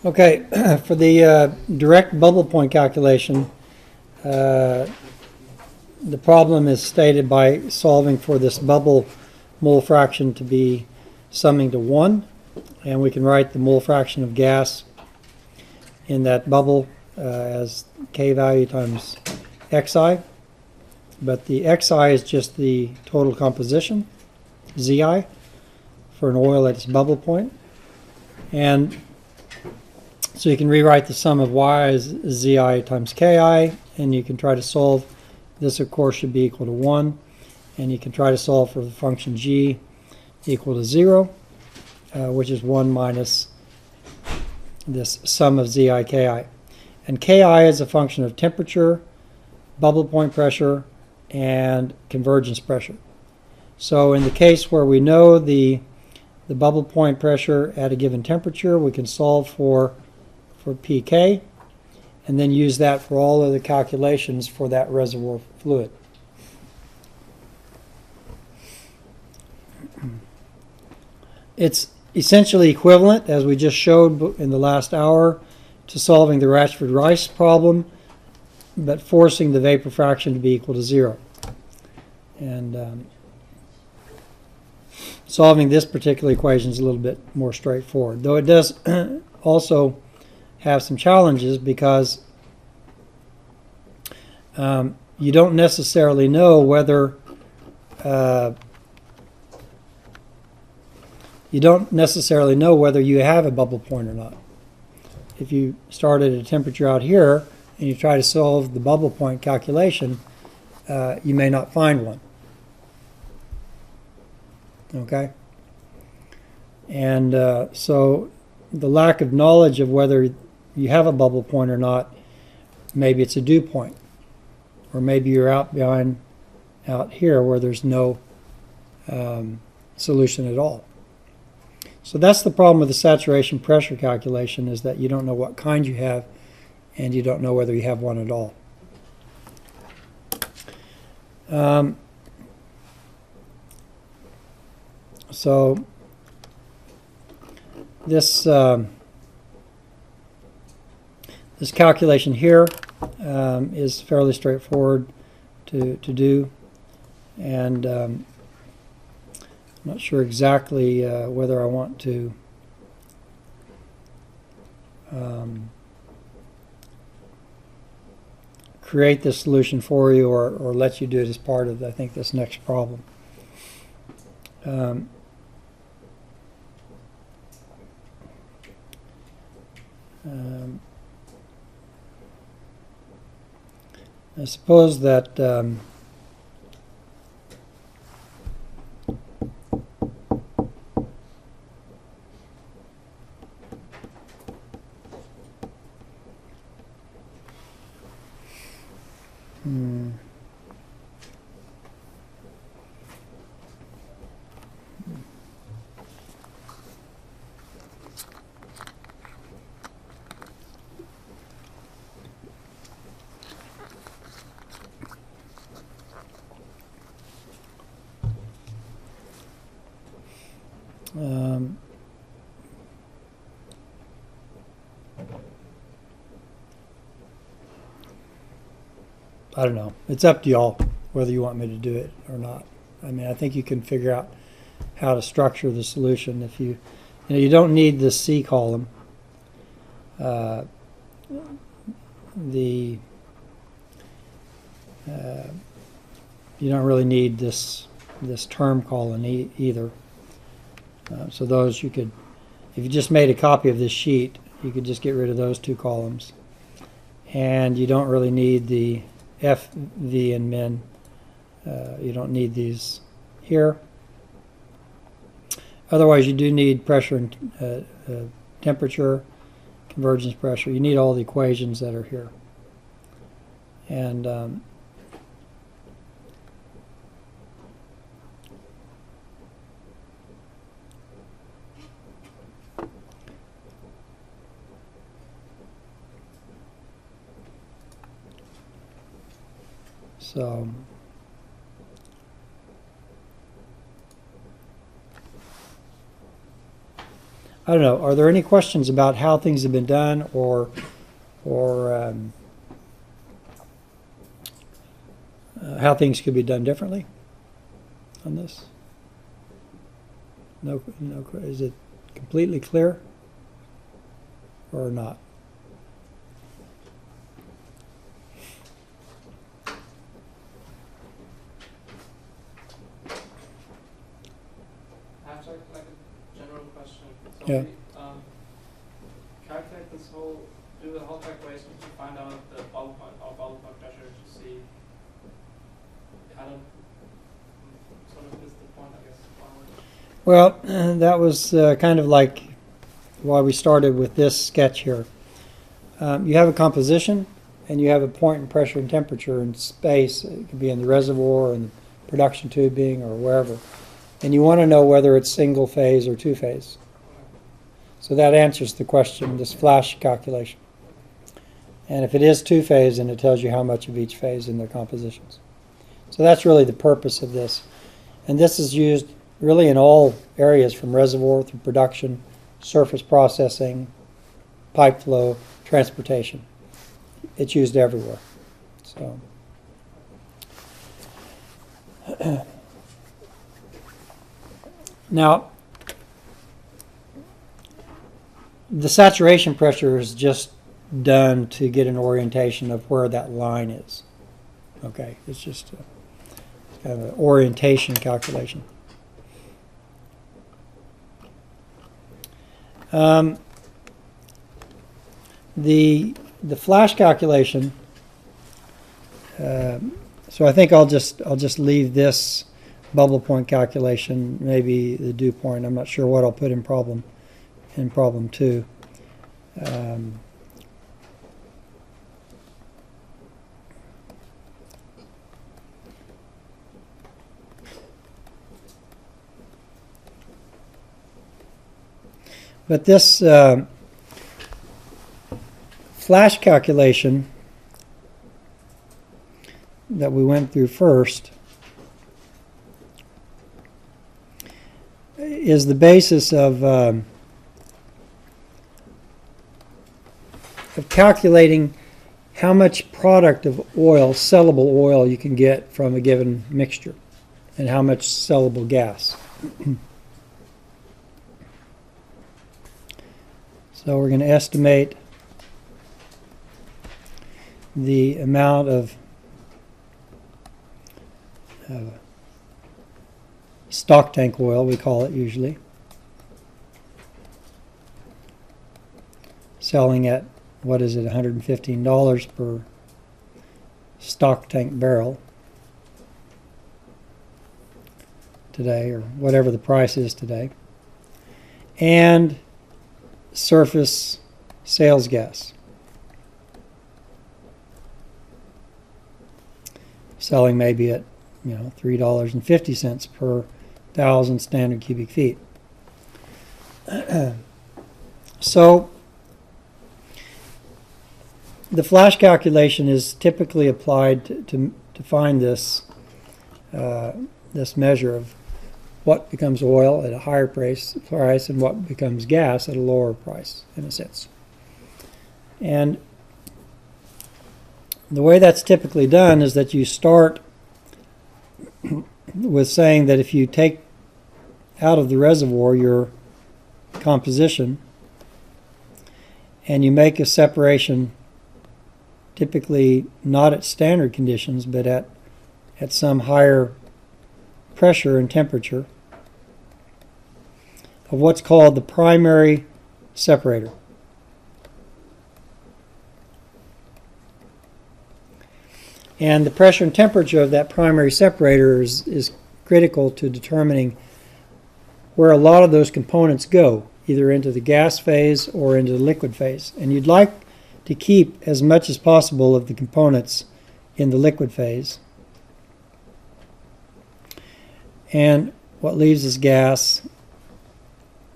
Okay, for the direct bubble point calculation, the problem is stated by solving for this bubble mole fraction to be summing to 1, and we can write the mole fraction of gas in that bubble as K value times Xi, but the Xi is just the total composition, Zi, for an oil at its bubble point. And so you can rewrite the sum of y as Zi times Ki, and you can try to solve. This, of course, should be equal to 1, and you can try to solve for the function g equal to 0, which is 1 minus this sum of Zi Ki. And Ki is a function of temperature, bubble point pressure, and convergence pressure. So in the case where we know the bubble point pressure at a given temperature, we can solve for pK, and then use that for all of the calculations for that reservoir fluid. It's essentially equivalent, as we just showed in the last hour, to solving the Rashford-Rice problem, but forcing the vapor fraction to be equal to 0. And solving this particular equation is a little bit more straightforward, though it does also have some challenges because you don't necessarily know whether you have a bubble point or not. If you start at a temperature out here and you try to solve the bubble point calculation, you may not find one. Okay? And so the lack of knowledge of whether you have a bubble point or not, maybe it's a dew point, or maybe you're out here where there's no solution at all. So that's the problem with the saturation pressure calculation, is that you don't know what kind you have, and you don't know whether you have one at all. So this this calculation here is fairly straightforward to do, and I'm not sure exactly whether I want to create this solution for you or let you do it as part of, I think, this next problem. I suppose that I don't know. It's up to y'all whether you want me to do it or not. I mean, I think you can figure out how to structure the solution. If you you don't need the C column. You don't really need this term column either. So those you could, if you just made a copy of this sheet, you could just get rid of those two columns. And you don't really need the F, V, and min. You don't need these here. Otherwise, you do need pressure and temperature, convergence pressure. You need all the equations that are here. And so I don't know. Are there any questions about how things have been done, or how things could be done differently on this? No. Is it completely clear or not? I have like a general question. So Yeah. we calculate this whole, do the whole calculation to find out the bubble point or bubble point pressure to see. I don't sort of miss the point, I guess. Well, that was kind of like why we started with this sketch here. You have a composition, and you have a point in pressure and temperature and space. It could be in the reservoir or in the production tubing or wherever. And you want to know whether it's single phase or two phase. So that answers the question, this flash calculation. And if it is two phase, then it tells you how much of each phase in their compositions. So that's really the purpose of this. And this is used really in all areas, from reservoir through production, surface processing, pipe flow, transportation. It's used everywhere. So now, the saturation pressure is just done to get an orientation of where that line is. Okay, it's just kind of an orientation calculation. The flash calculation. So I think I'll just leave this bubble point calculation, maybe the dew point. I'm not sure what I'll put in problem 2. But this flash calculation that we went through first is the basis of calculating how much product of oil, sellable oil, you can get from a given mixture, and how much sellable gas. So we're going to estimate the amount of stock tank oil, we call it usually, selling at, what is it, $115 per stock tank barrel today, or whatever the price is today, and surface sales gas, selling maybe at $3.50 per 1,000 standard cubic feet. So the flash calculation is typically applied to find this this measure of what becomes oil at a higher price and what becomes gas at a lower price, in a sense. And the way that's typically done is that you start with saying that if you take out of the reservoir your composition and you make a separation, typically not at standard conditions but at some higher pressure and temperature, of what's called the primary separator. And the pressure and temperature of that primary separator is critical to determining where a lot of those components go, either into the gas phase or into the liquid phase. And you'd like to keep as much as possible of the components in the liquid phase. And what leaves as gas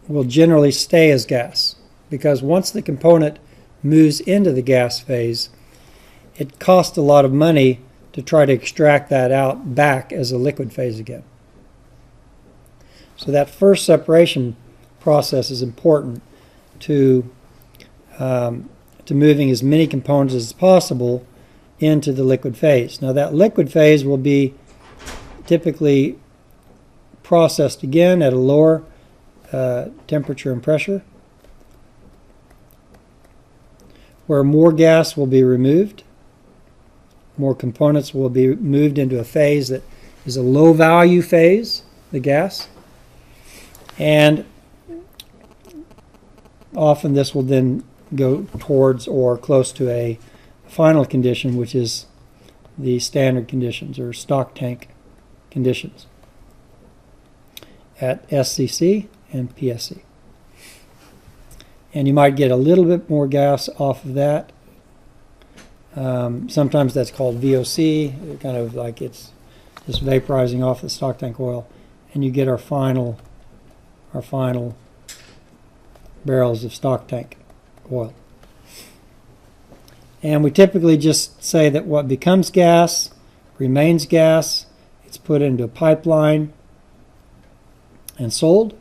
will generally stay as gas, because once the component moves into the gas phase, it costs a lot of money to try to extract that out back as a liquid phase again. So that first separation process is important to moving as many components as possible into the liquid phase. Now that liquid phase will be typically processed again at a lower temperature and pressure, where more gas will be removed, more components will be moved into a phase that is a low value phase, the gas, and often this will then go towards or close to a final condition, which is the standard conditions or stock tank conditions at SCC and PSC. And you might get a little bit more gas off of that. Sometimes that's called VOC, kind of like it's just vaporizing off the stock tank oil, and you get our final barrels of stock tank oil. And we typically just say that what becomes gas remains gas. It's put into a pipeline and sold.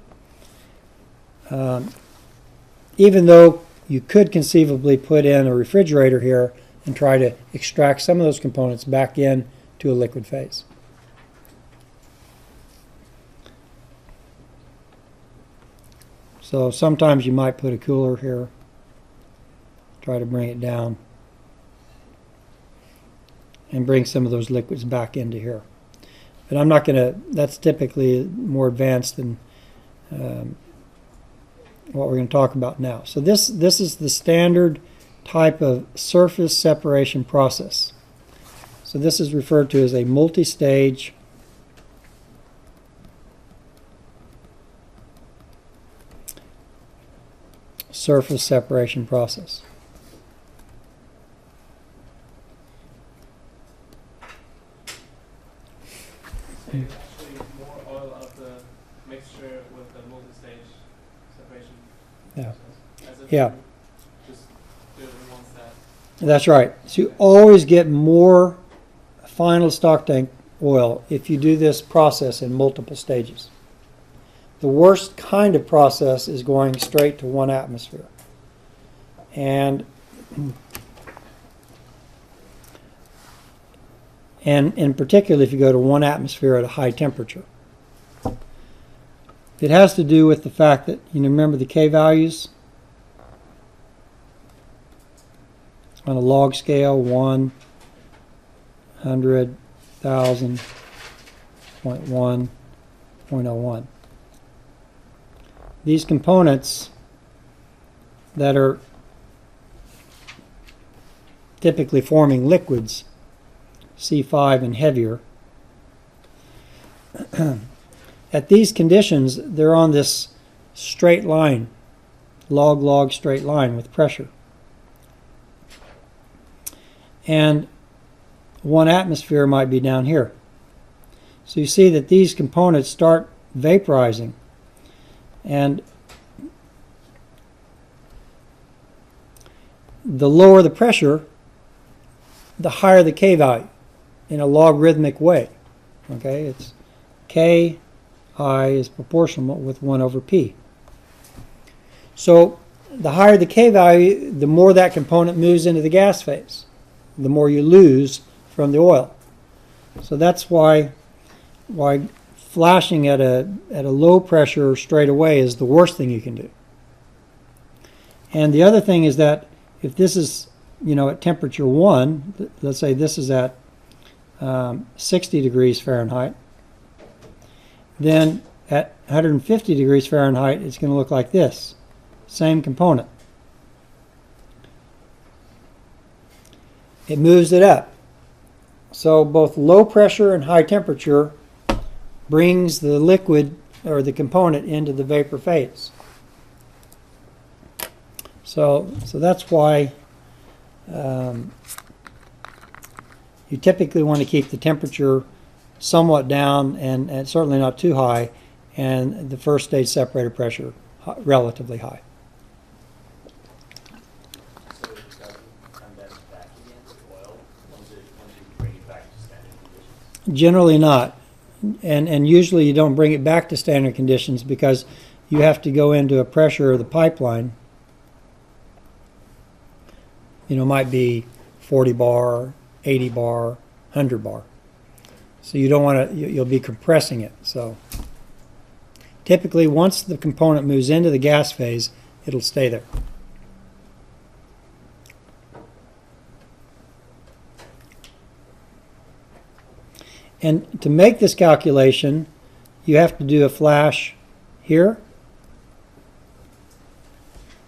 Even though you could conceivably put in a refrigerator here and try to extract some of those components back in to a liquid phase. So sometimes you might put a cooler here, try to bring it down, and bring some of those liquids back into here. But I'm not going to, that's typically more advanced than what we're going to talk about now. So this is the standard type of surface separation process. So this is referred to as a multi-stage surface separation process. So you actually more oil out of the mixture with the multi-stage separation Yeah. process, as if Yeah. you just do it in one step. That's right. So you always get more final stock tank oil if you do this process in multiple stages. The worst kind of process is going straight to 1 atmosphere. And in particular, if you go to 1 atmosphere at a high temperature. It has to do with the fact that, you remember the K values? On a log scale, 1, 100, 1,000, 0.1, 0.01. These components that are typically forming liquids, C5 and heavier, at these conditions, they're on this straight line, log straight line with pressure. And 1 atmosphere might be down here. So you see that these components start vaporizing. And the lower the pressure, the higher the K value in a logarithmic way. Okay, it's Ki is proportional with 1 over P. So the higher the K value, the more that component moves into the gas phase, the more you lose from the oil. So that's why flashing at a low pressure straight away is the worst thing you can do. And the other thing is that if this is, at temperature 1, let's say this is at 60 degrees Fahrenheit, then at 150 degrees Fahrenheit, it's going to look like this. Same component. It moves it up. So both low pressure and high temperature brings the liquid or the component into the vapor phase. So that's why you typically want to keep the temperature somewhat down and certainly not too high, and the first stage separator pressure relatively high. So it doesn't condense back again with oil once you bring it back to standard conditions? Generally not. And usually you don't bring it back to standard conditions because you have to go into a pressure of the pipeline. Might be 40 bar, 80 bar, 100 bar. So you don't want to, you'll be compressing it. So typically once the component moves into the gas phase, it'll stay there. And to make this calculation, you have to do a flash here.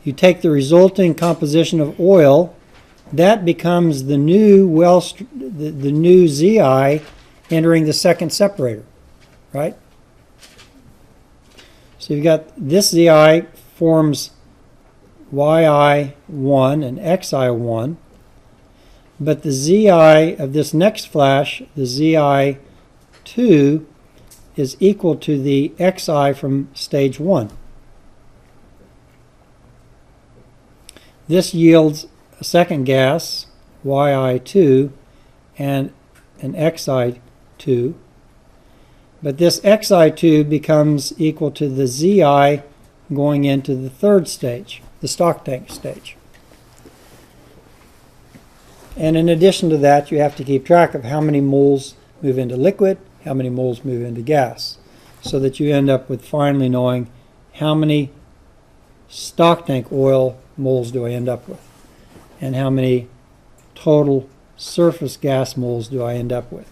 You take the resulting composition of oil, that becomes the new the new Zi entering the second separator, right? So you've got this Zi forms Yi1 and Xi1, but the Zi of this next flash, the Zi2, is equal to the Xi from stage 1. This yields a second gas, Yi2, and an Xi2. But this Xi2 becomes equal to the Zi going into the third stage, the stock tank stage. And in addition to that, you have to keep track of how many moles move into liquid, how many moles move into gas, so that you end up with finally knowing how many stock tank oil moles do I end up with, and how many total surface gas moles do I end up with.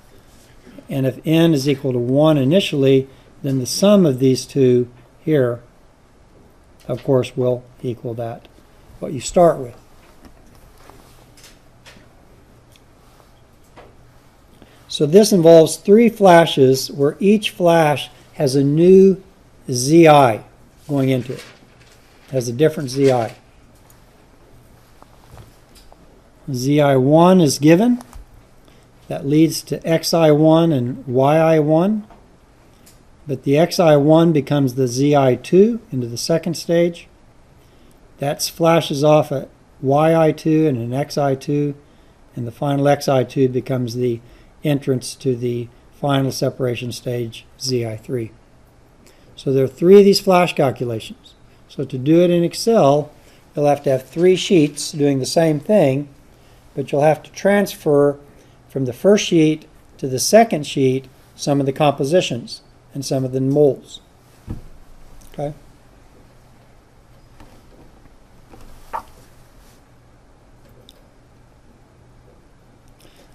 And if N is equal to 1 initially, then the sum of these two here, of course, will equal that, what you start with. So this involves 3 flashes where each flash has a new Zi going into it. It has a different Zi. Zi1 is given. That leads to Xi1 and Yi1. But the Xi1 becomes the Zi2 into the second stage. That flashes off at Yi2 and an Xi2. And the final Xi2 becomes the entrance to the final separation stage, Zi3. So there are 3 of these flash calculations. So to do it in Excel, you'll have to have 3 sheets doing the same thing, but you'll have to transfer from the first sheet to the second sheet some of the compositions and some of the moles. Okay?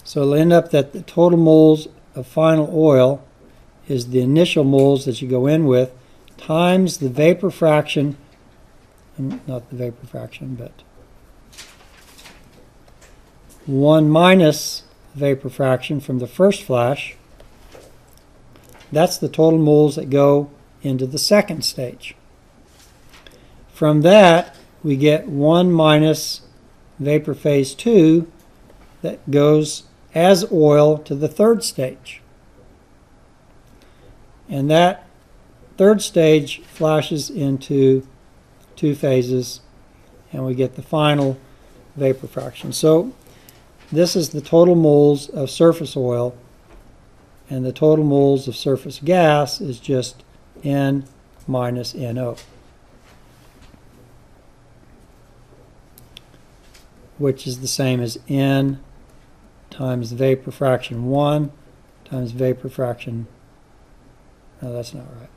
So it'll end up that the total moles of final oil is the initial moles that you go in with times the vapor fraction, not the vapor fraction, but 1 minus vapor fraction from the first flash. That's the total moles that go into the second stage. From that, we get 1 minus vapor phase 2 that goes as oil to the third stage. And that third stage flashes into 2 phases, and we get the final vapor fraction. So this is the total moles of surface oil, and the total moles of surface gas is just N minus NO, which is the same as N times vapor fraction 1 times vapor fraction, no, that's not right.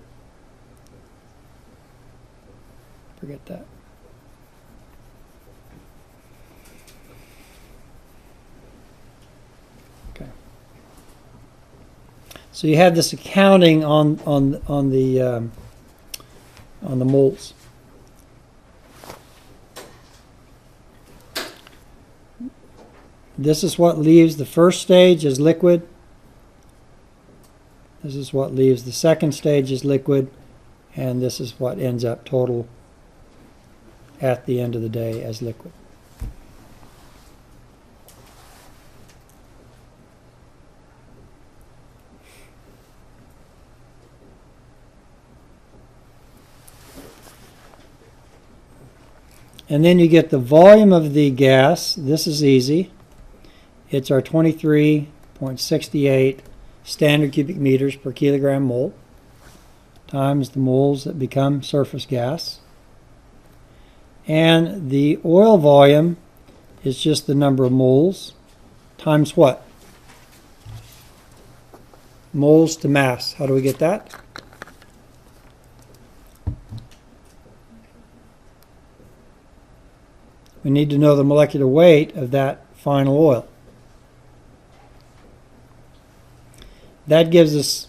Forget that. Okay. So you have this accounting on the moles. This is what leaves the first stage as liquid. This is what leaves the second stage as liquid, and this is what ends up total at the end of the day as liquid. And then you get the volume of the gas. This is easy. It's our 23.68 standard cubic meters per kilogram mole. times the moles that become surface gas. And the oil volume is just the number of moles times what? Moles to mass. How do we get that? We need to know the molecular weight of that final oil. That gives us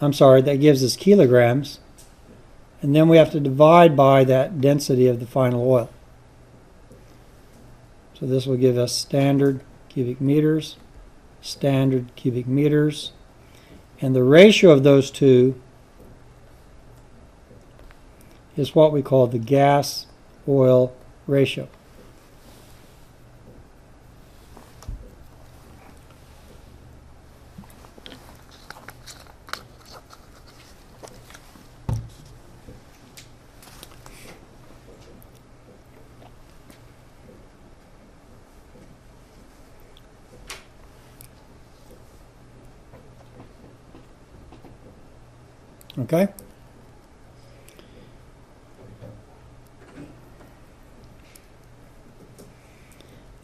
that gives us kilograms, and then we have to divide by that density of the final oil. So this will give us standard cubic meters, and the ratio of those two is what we call the gas-oil ratio. Okay?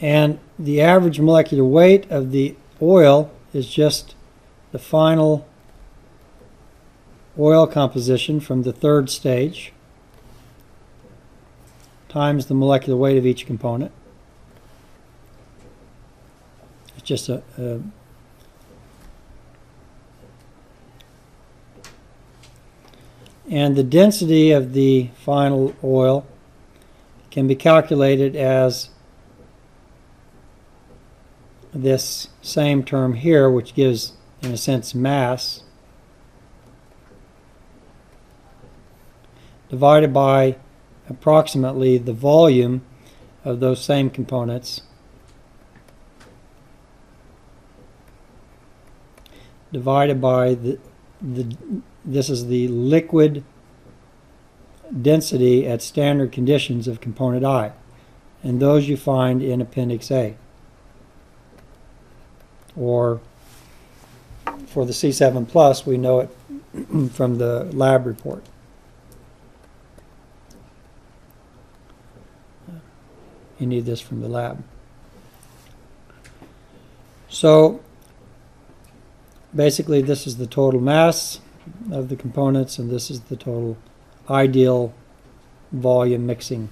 And the average molecular weight of the oil is just the final oil composition from the third stage times the molecular weight of each component. It's just and the density of the final oil can be calculated as this same term here, which gives, in a sense, mass, divided by approximately the volume of those same components, divided by this is the liquid density at standard conditions of component I, and those you find in Appendix A. Or for the C7 Plus, we know it from the lab report. You need this from the lab. So basically this is the total mass of the components, and this is the total ideal volume mixing.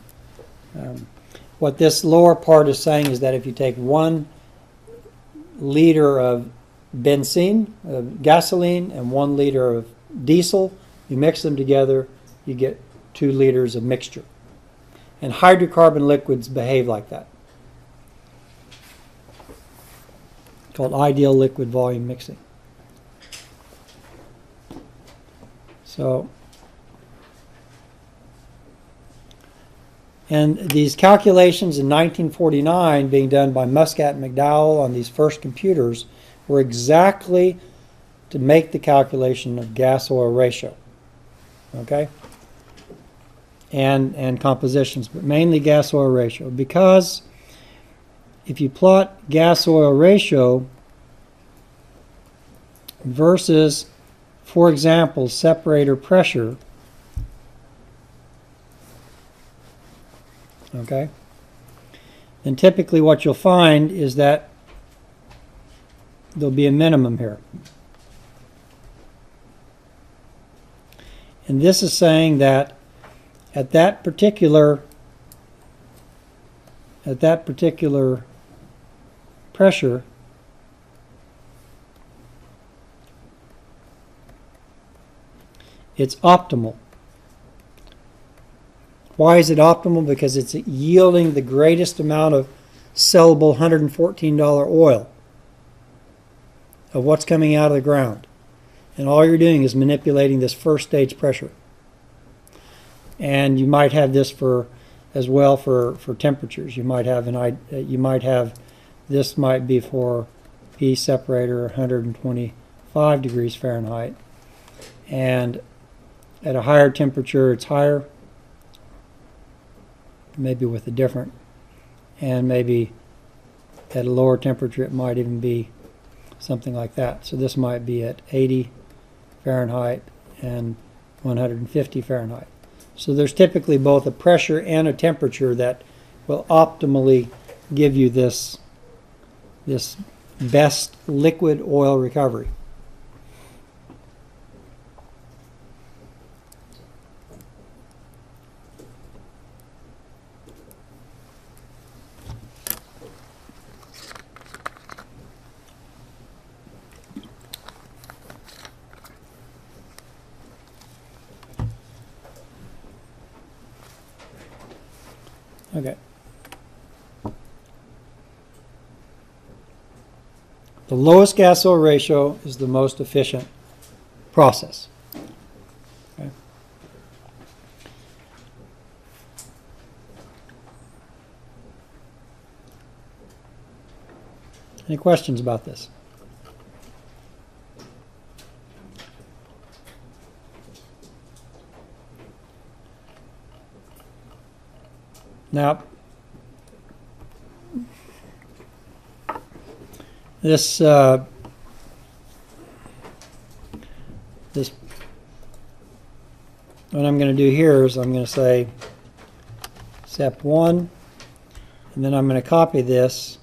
What this lower part is saying is that if you take 1 liter of benzene, gasoline, and 1 liter of diesel, you mix them together, you get 2 liters of mixture. And hydrocarbon liquids behave like that. It's called ideal liquid volume mixing. So, and these calculations in 1949 being done by Muscat and McDowell on these first computers were exactly to make the calculation of gas-oil ratio. Okay? And compositions, but mainly gas-oil ratio. Because if you plot gas-oil ratio versus, for example, separator pressure, okay, then typically what you'll find is that there'll be a minimum here. And this is saying that at that particular pressure, it's optimal. Why is it optimal? Because it's yielding the greatest amount of sellable $114 oil of what's coming out of the ground. And all you're doing is manipulating this first stage pressure. And you might have this as well for temperatures. You might have this might be for P separator 125 degrees Fahrenheit. And at a higher temperature it's higher, maybe with a different, and maybe at a lower temperature it might even be something like that. So this might be at 80 Fahrenheit and 150 Fahrenheit. So there's typically both a pressure and a temperature that will optimally give you this best liquid oil recovery. Okay. The lowest gas oil ratio is the most efficient process. Okay. Any questions about this? Now, this what I'm going to do here is I'm going to say step 1, and then I'm going to copy this .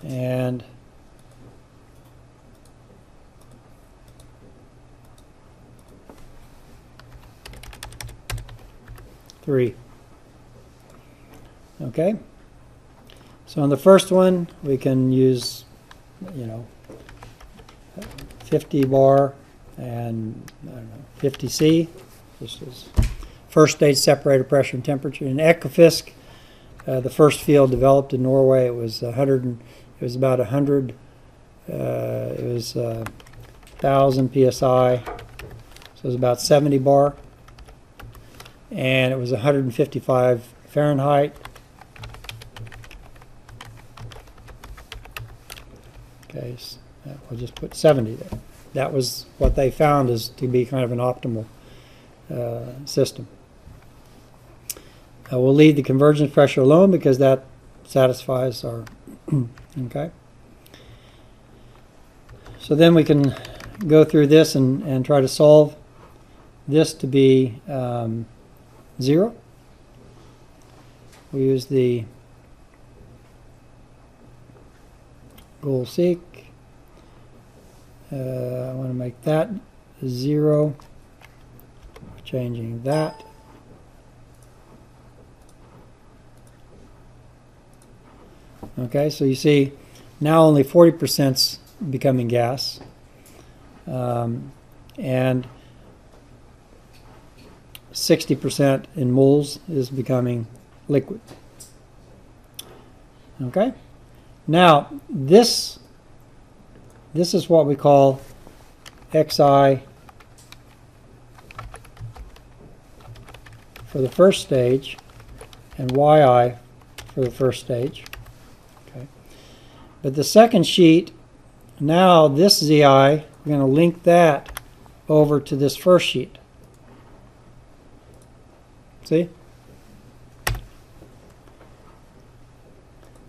And three. Okay. So on the first one, we can use, 50 bar and 50 C. This is first stage separator pressure and temperature. In Ekofisk, the first field developed in Norway, it was 100. It was about 100. It was 1,000 psi. So it was about 70 bar, and it was 155 Fahrenheit. Okay, so we'll just put 70 there. That was what they found is to be kind of an optimal system. We'll leave the convergence pressure alone because that satisfies our okay. So then we can go through this and try to solve this to be 0. We use the goal seek. I want to make that 0. Changing that. Okay, so you see now only 40% becoming gas, and 60% in moles is becoming liquid. Okay, now this is what we call XI for the first stage and YI for the first stage. Okay. But the second sheet, now this ZI, we're going to link that over to this first sheet. See?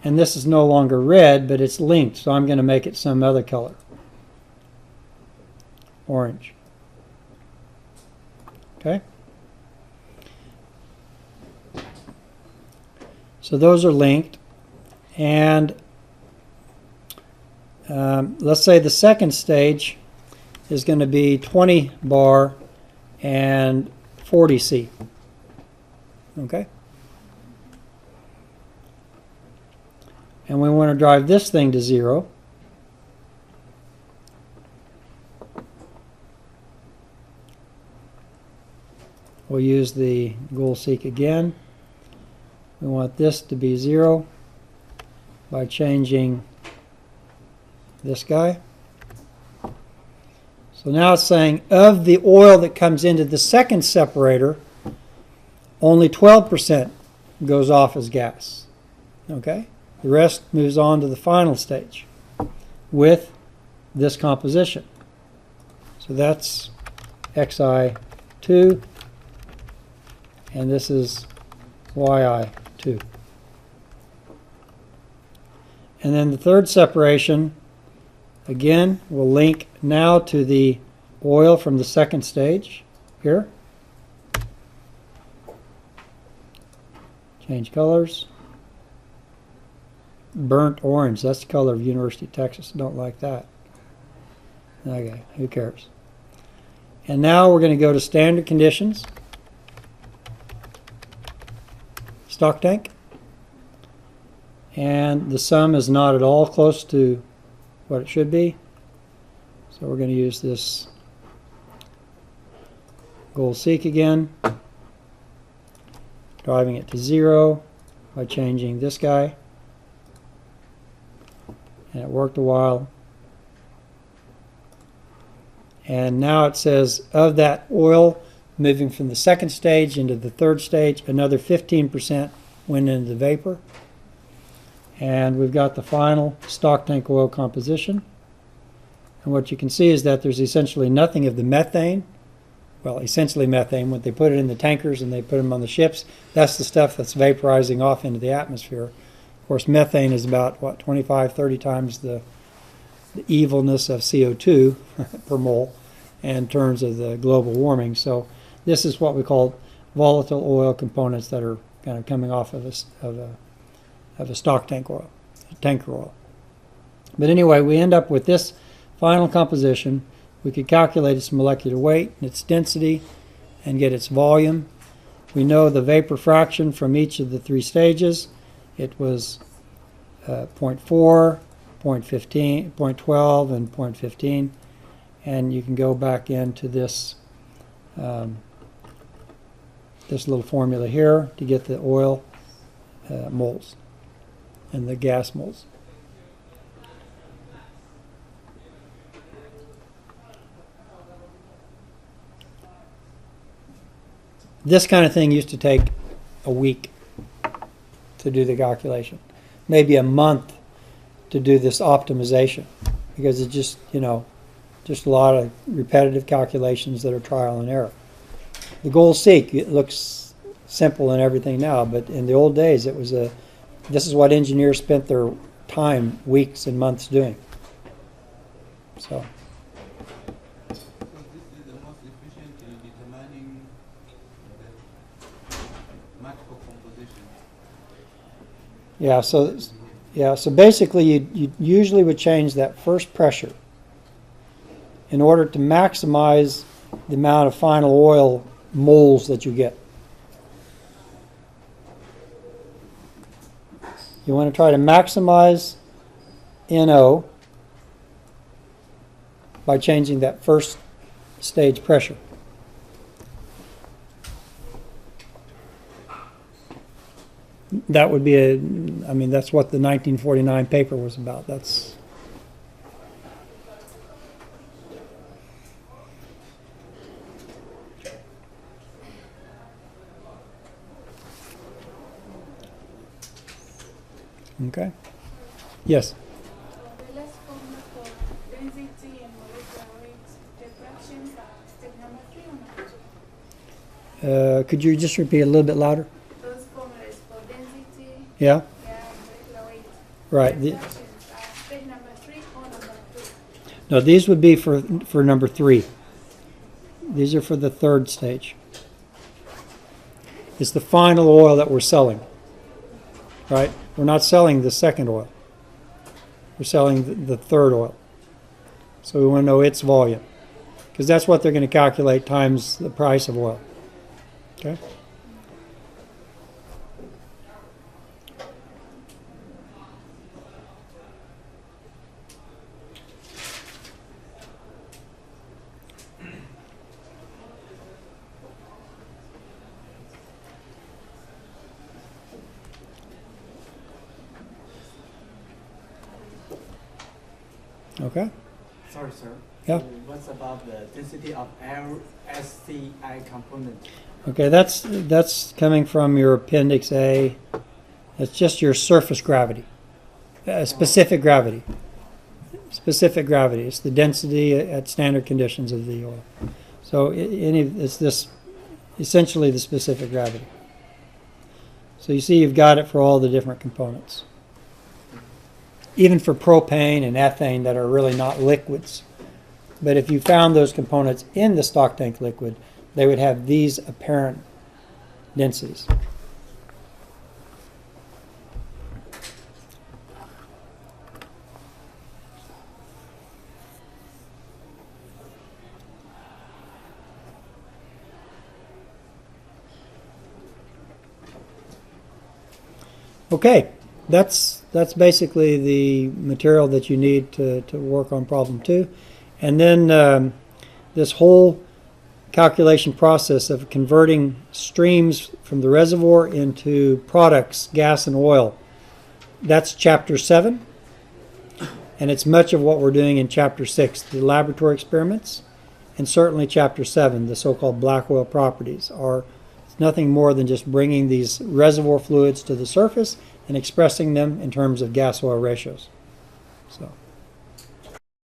And this is no longer red, but it's linked, so I'm going to make it some other color. Orange. Okay? So those are linked, and let's say the second stage is going to be 20 bar and 40 C. Okay? And we want to drive this thing to 0. We'll use the goal seek again. We want this to be 0 by changing this guy. So now it's saying of the oil that comes into the second separator, only 12% goes off as gas. Okay? The rest moves on to the final stage with this composition. So that's XI2, and this is YI2. And then the third separation, again, will link now to the oil from the second stage here. Change colors. Burnt orange, that's the color of University of Texas. Don't like that. Okay, who cares? And now we're going to go to standard conditions. Stock tank. And the sum is not at all close to what it should be. So we're going to use this goal seek again. Driving it to 0 by changing this guy. And it worked a while. And now it says of that oil moving from the second stage into the third stage, another 15% went into the vapor. And we've got the final stock tank oil composition. And what you can see is that there's essentially nothing of the methane. Well, essentially methane. When they put it in the tankers and they put them on the ships, that's the stuff that's vaporizing off into the atmosphere. Of course, methane is about, what, 25, 30 times the evilness of CO2 per mole in terms of the global warming. So this is what we call volatile oil components that are kind of coming off of a stock tank oil, tanker oil. But anyway, we end up with this final composition. We could calculate its molecular weight and its density and get its volume. We know the vapor fraction from each of the three stages. It was 0.4, 0.15, 0.12, and 0.15. And you can go back into this this little formula here to get the oil moles and the gas moles. This kind of thing used to take a week to do the calculation, maybe a month to do this optimization, because it's just, just a lot of repetitive calculations that are trial and error. The goal seek, it looks simple and everything now, but in the old days it was this is what engineers spent their time, weeks and months doing. So. This is the most efficient in determining the multiple composition. So basically you usually would change that first pressure in order to maximize the amount of final oil moles that you get. You want to try to maximize NO by changing that first stage pressure. That would be that's what the 1949 paper was about. That's okay. Yes. The last formula for density and molecular weight, the fractions are step number 3 or not? Could you just repeat a little bit louder? Those formulas for density, Yeah. molecular weight, Right. the fractions are step number 3 or number 2? No, these would be for number 3. These are for the third stage. It's the final oil that we're selling. Right? We're not selling the second oil. We're selling the third oil. So we want to know its volume, because that's what they're going to calculate times the price of oil. Okay? Okay? Sorry, sir. Yeah. So what's about the density of LSCI component? Okay, that's coming from your Appendix A. It's just your surface gravity, specific gravity. Specific gravity. It's the density at standard conditions of the oil. So it's this essentially the specific gravity. So you see you've got it for all the different components. Even for propane and ethane that are really not liquids. But if you found those components in the stock tank liquid, they would have these apparent densities. Okay, that's basically the material that you need to work on problem 2. And then this whole calculation process of converting streams from the reservoir into products, gas and oil, that's chapter 7. And it's much of what we're doing in chapter 6, the laboratory experiments, and certainly chapter 7, the so-called black oil properties, are nothing more than just bringing these reservoir fluids to the surface and expressing them in terms of gas-oil ratios. So.